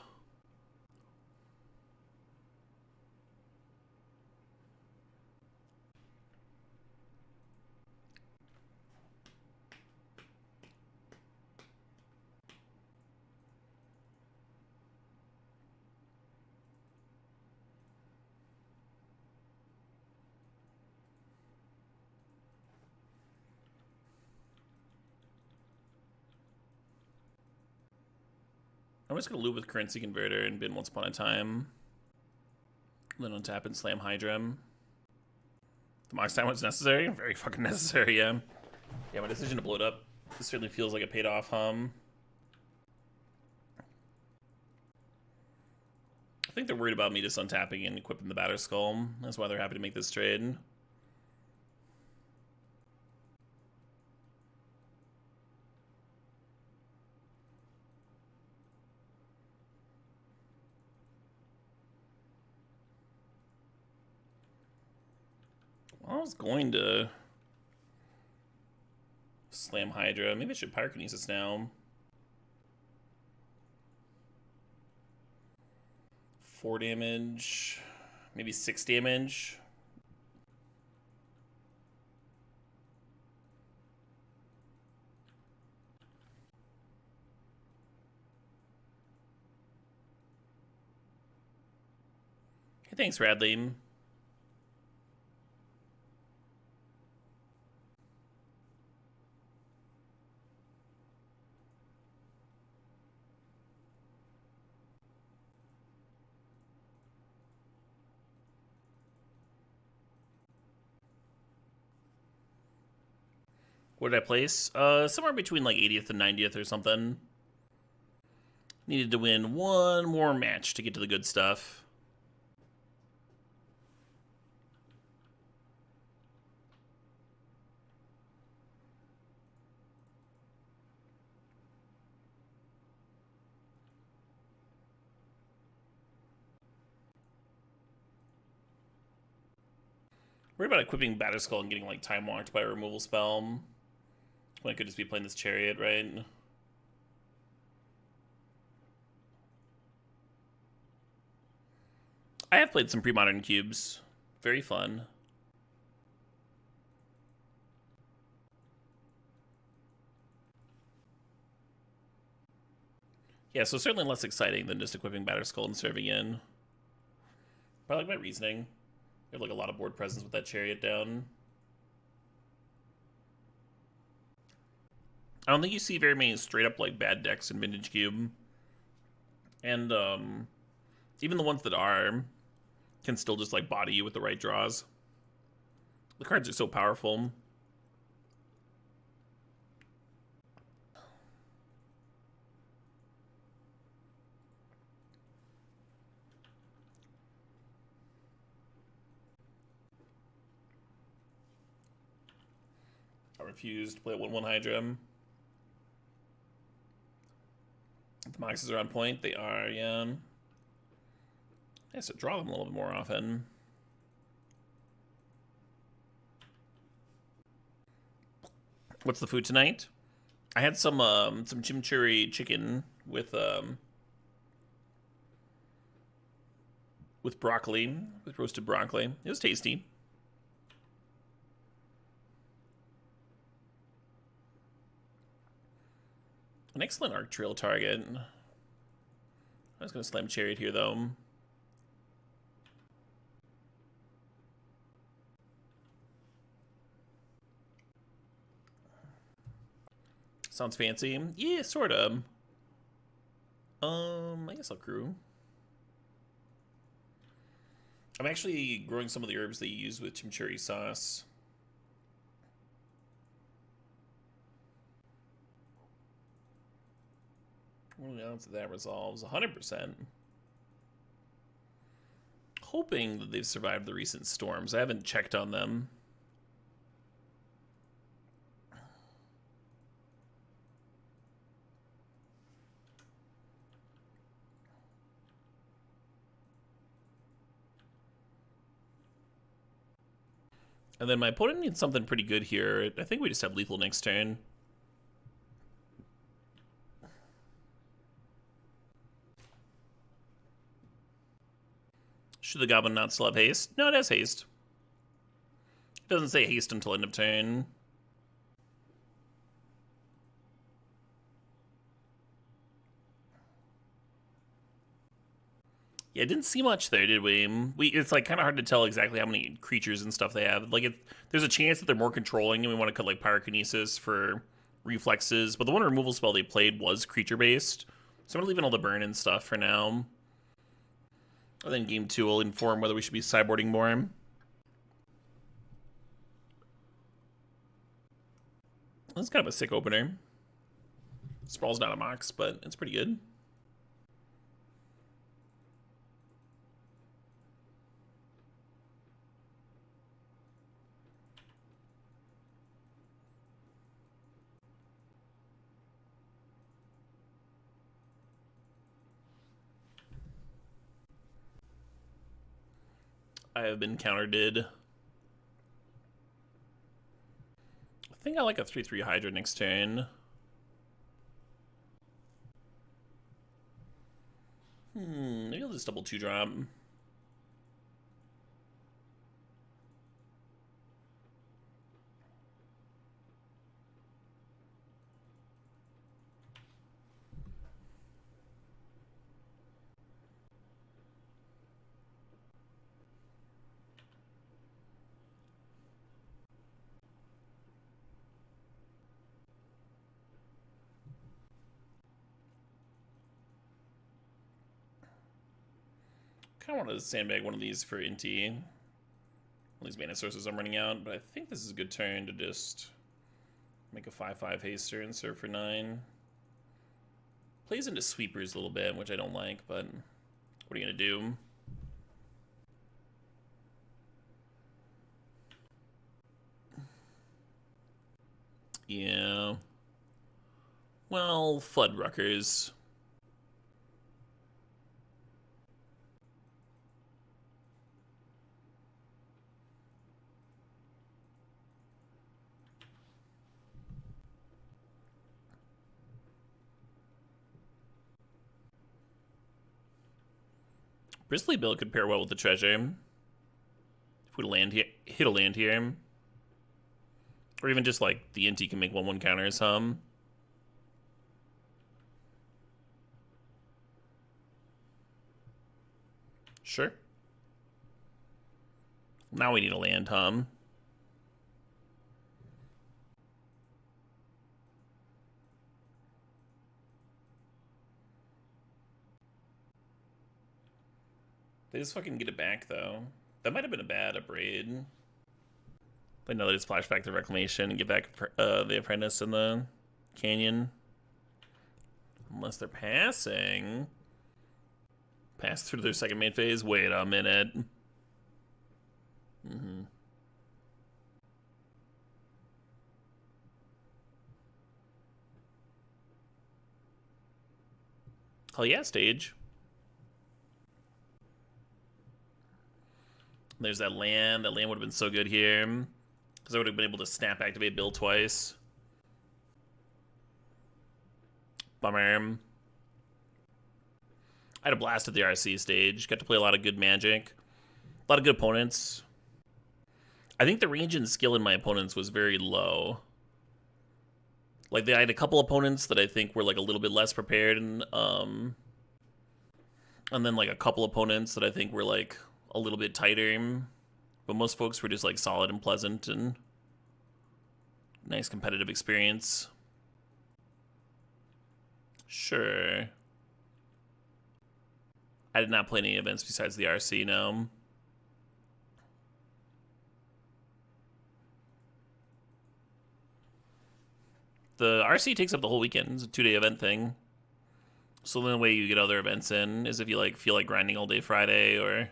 I'm just going to loop with Currency Converter and bin Once Upon a Time. Then untap and slam Hydra. The Mox time was necessary? Very fucking necessary, yeah. Yeah, my decision to blow it up, this certainly feels like it paid off, I think think they're worried about me just untapping and equipping the Batter Skull. That's why they're happy to make this trade. I was going to slam Hydra. Maybe I should Pyrokinesis now. 4 damage, maybe 6 damage. Hey, thanks, Radley. What did I place? Somewhere between like 80th and 90th or something. Needed to win one more match to get to the good stuff. Worried about equipping Batterskull and getting like time walked by a removal spell. When I could just be playing this Chariot, right? I have played some pre-modern cubes. Very fun. Yeah, so certainly less exciting than just equipping Batterskull and serving in. But I like my reasoning. You have like a lot of board presence with that Chariot down. I don't think you see very many straight up like bad decks in Vintage Cube. And even the ones that are can still just like body you with the right draws. The cards are so powerful. I refuse to play a 1/1 Hydra. The Moxes are on point. They are, yeah. I have to draw them a little bit more often. What's the food tonight? I had some chimichurri chicken with broccoli, with roasted broccoli. It was tasty. An excellent Arc Trail target. I was going to slam Chariot here, though. Sounds fancy. Yeah, sort of. I guess I'll crew. I'm actually growing some of the herbs they use with chimichurri sauce. What else that resolves? 100%. Hoping that they've survived the recent storms. I haven't checked on them. And then my opponent needs something pretty good here. I think we just have lethal next turn. Should the Goblin not still have haste? No, it has haste. It doesn't say haste until end of turn. Yeah, it didn't see much there, did we? It's like kind of hard to tell exactly how many creatures and stuff they have. Like, there's a chance that they're more controlling, and we want to cut like Pyrokinesis for reflexes. But the one removal spell they played was creature based, so I'm gonna leave in all the burn and stuff for now. And then game 2 will inform whether we should be sideboarding more. That's kind of a sick opener. Sprawl's not a Mox, but it's pretty good. I have been countered. I think I like a 3/3 Hydra next turn. Maybe I'll just double 2-drop. I want to sandbag one of these for Inti. One of these mana sources I'm running out, but I think this is a good turn to just make a 5/5 haster and serve for 9. Plays into sweepers a little bit, which I don't like, but what are you gonna do? Yeah. Well, Floodruckers. Bristly build could pair well with the treasure. If we land here, hit a land here. Or even just like the Inti can make 1/1 counters, Sure. Now we need a land, They just fucking get it back, though. That might have been a bad Abrade. But no, they just flash back the Reclamation and get back the Apprentice in the Canyon. Unless they're passing. Pass through their second main phase? Wait a minute. Hell yeah, stage. There's that land. That land would have been so good here. Because I would have been able to snap activate Bill twice. Bummer. I had a blast at the RC stage. Got to play a lot of good Magic. A lot of good opponents. I think the range and skill in my opponents was very low. Like, I had a couple opponents that I think were like a little bit less prepared, and then like a couple opponents that I think were like a little bit tighter. But most folks were just like solid and pleasant and nice competitive experience. Sure. I did not play any events besides the RC, no. The RC takes up the whole weekend. It's a 2-day event thing. So the only way you get other events in is if you like feel like grinding all day Friday, or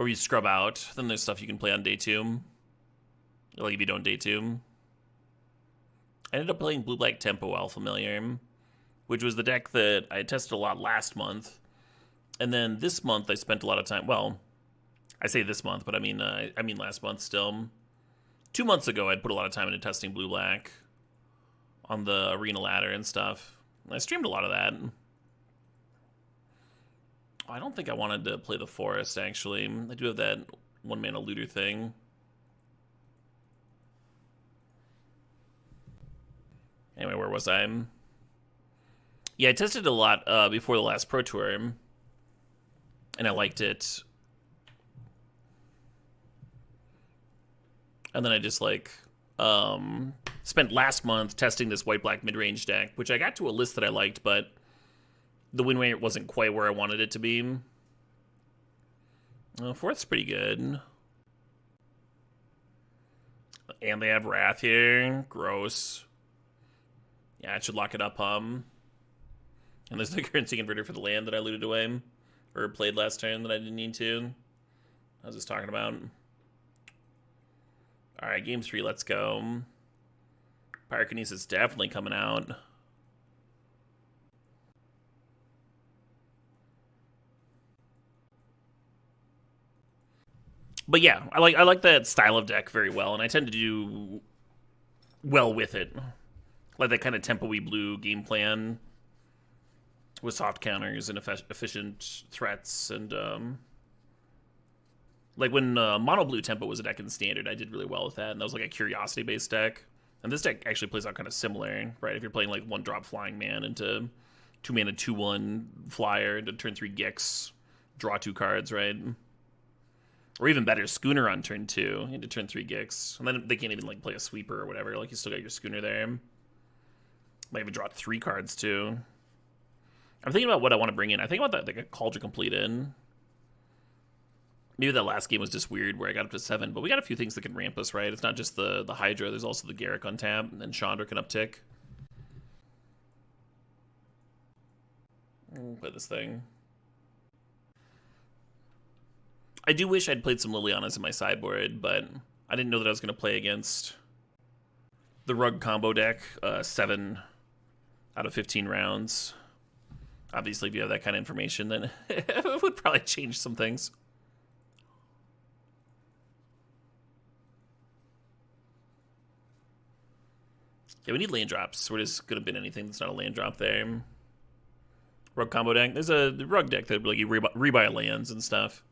you scrub out. Then there's stuff you can play on day 2. Like if you don't day 2. I ended up playing Blue-Black Tempo Alfamiliar, which was the deck that I tested a lot last month. And then this month I spent a lot of time, well, I say this month, but I mean last month still. 2 months ago, I'd put a lot of time into testing Blue-Black on the Arena ladder and stuff. I streamed a lot of that. I don't think I wanted to play the Forest, actually. I do have that 1-mana looter thing. Anyway, where was I? Yeah, I tested it a lot before the last Pro Tour, and I liked it. And then I just like spent last month testing this white-black mid-range deck, which I got to a list that I liked, but the win rate wasn't quite where I wanted it to be. Fourth's pretty good. And they have Wrath here. Gross. Yeah, it should lock it up, And there's the currency converter for the land that I looted away. Or played last turn that I didn't need to. I was just talking about. Alright, game 3, let's go. Pyrokinesis is definitely coming out. But yeah, I like that style of deck very well, and I tend to do well with it. Like that kind of tempo-y blue game plan with soft counters and efficient threats, and like when mono blue tempo was a deck in standard, I did really well with that, and that was like a curiosity based deck. And this deck actually plays out kind of similar, right? If you're playing like 1-drop flying man into 2-mana 2/1 flyer into turn 3 Gix, draw 2 cards, right? Or even better, Schooner on turn 2 into turn 3 Gix, and then they can't even like play a sweeper or whatever. Like you still got your Schooner there. Might even draw 3 cards too. I'm thinking about what I want to bring in. I think about that like a Kaldra Compleat in. Maybe that last game was just weird where I got up to 7, but we got a few things that can ramp us, right? It's not just the Hydra, there's also the Garruk on tap, and then Chandra can uptick. Play this thing. I do wish I'd played some Lilianas in my sideboard, but I didn't know that I was going to play against the Rug combo deck 7 out of 15 rounds. Obviously, if you have that kind of information, then it would probably change some things. Yeah, we need land drops. We're just going to bin anything that's not a land drop there. Rug combo deck. There's a rug deck that like you rebuy lands and stuff.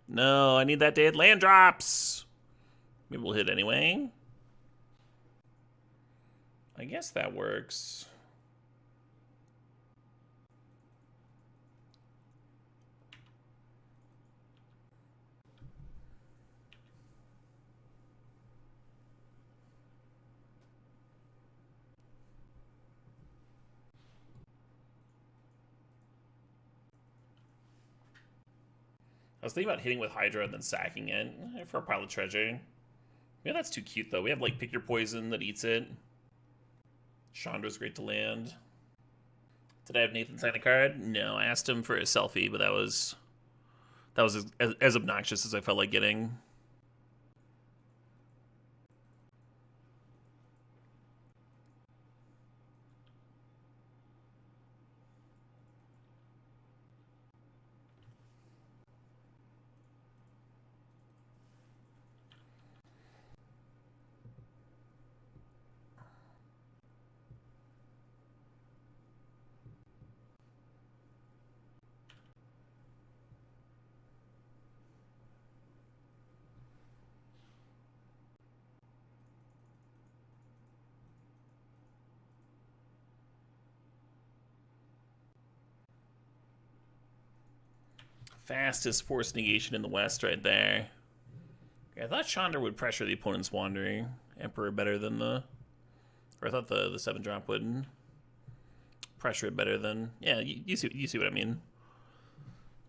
No, I need that dead land drops. Maybe we'll hit anyway. I guess that works. I was thinking about hitting with Hydra and then sacking it for a pile of treasure. Yeah, that's too cute, though. We have, like, Pick Your Poison that eats it. Chandra's great to land. Did I have Nathan sign a card? No, I asked him for a selfie, but that was as obnoxious as I felt like getting. Fastest force negation in the West right there. Yeah, I thought Chandra would pressure the opponent's Wandering Emperor better than the... Or I thought the 7-drop would pressure it better than... Yeah, you see what I mean.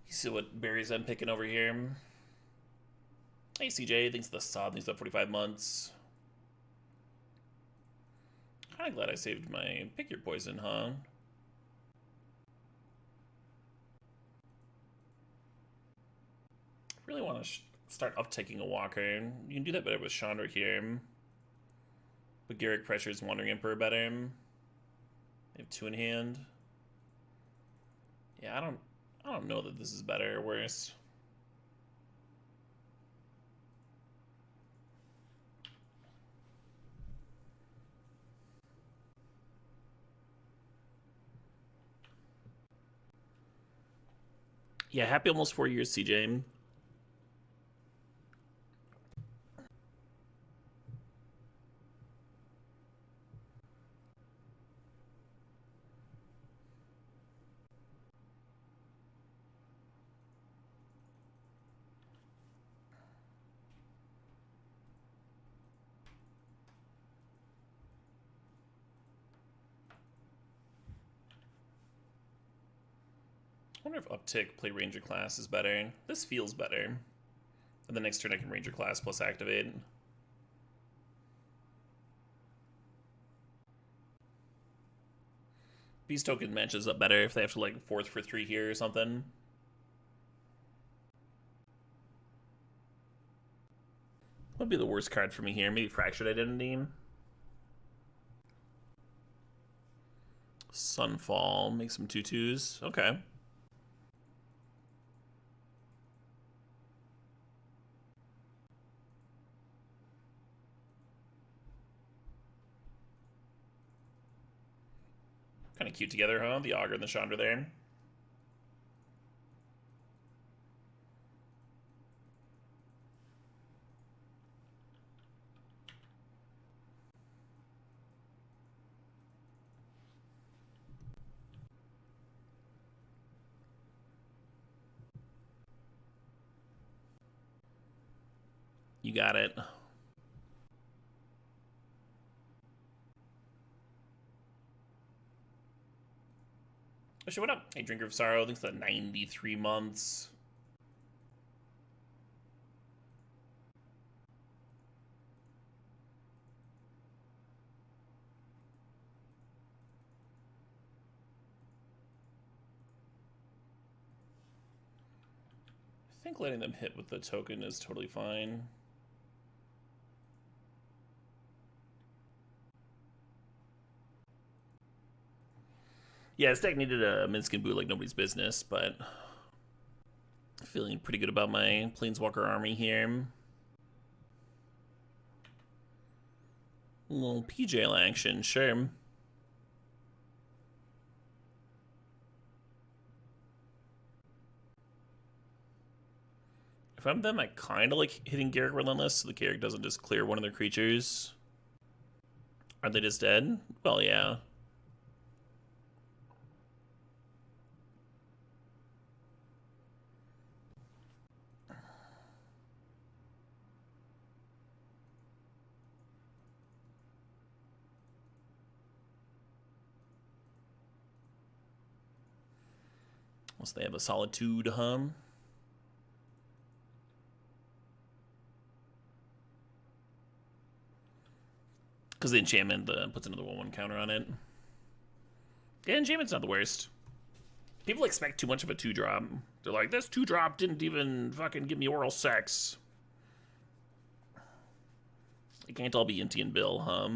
You see what berries I'm picking over here. Hey, CJ, thanks for the sod. Thanks for 45 months. Kinda glad I saved my Pick Your Poison, huh? Really want to start uptaking a Walker. You can do that better with Chandra here. But Garruk pressures Wandering Emperor better. They have 2 in hand. Yeah, I don't know that this is better or worse. Yeah, happy almost 4 years, CJ. I wonder if uptick play Ranger class is better. This feels better. And the next turn I can Ranger class plus activate. Beast token matches up better if they have to like 4th for 3 here or something. What would be the worst card for me here? Maybe Fractured Identity. Sunfall, make some 2/2s. Okay. Kind of cute together, huh? The Augur and the Chandra there. You got it. Actually, what up? Hey, Drinker of Sorrow. Thanks for 93 months. I think letting them hit with the token is totally fine. Yeah, this deck needed a Minskin boot like nobody's business, but feeling pretty good about my Planeswalker army here. A little PJL action, sure. If I'm them, I kind of like hitting Garruk Relentless so the Garruk doesn't just clear one of their creatures. Are they just dead? Well, yeah. Unless they have a Solitude, huh? Because the enchantment puts another 1/1 counter on it. Yeah, enchantment's not the worst. People expect too much of a 2-drop. They're like, this 2-drop didn't even fucking give me oral sex. It can't all be Inti and Bill, huh?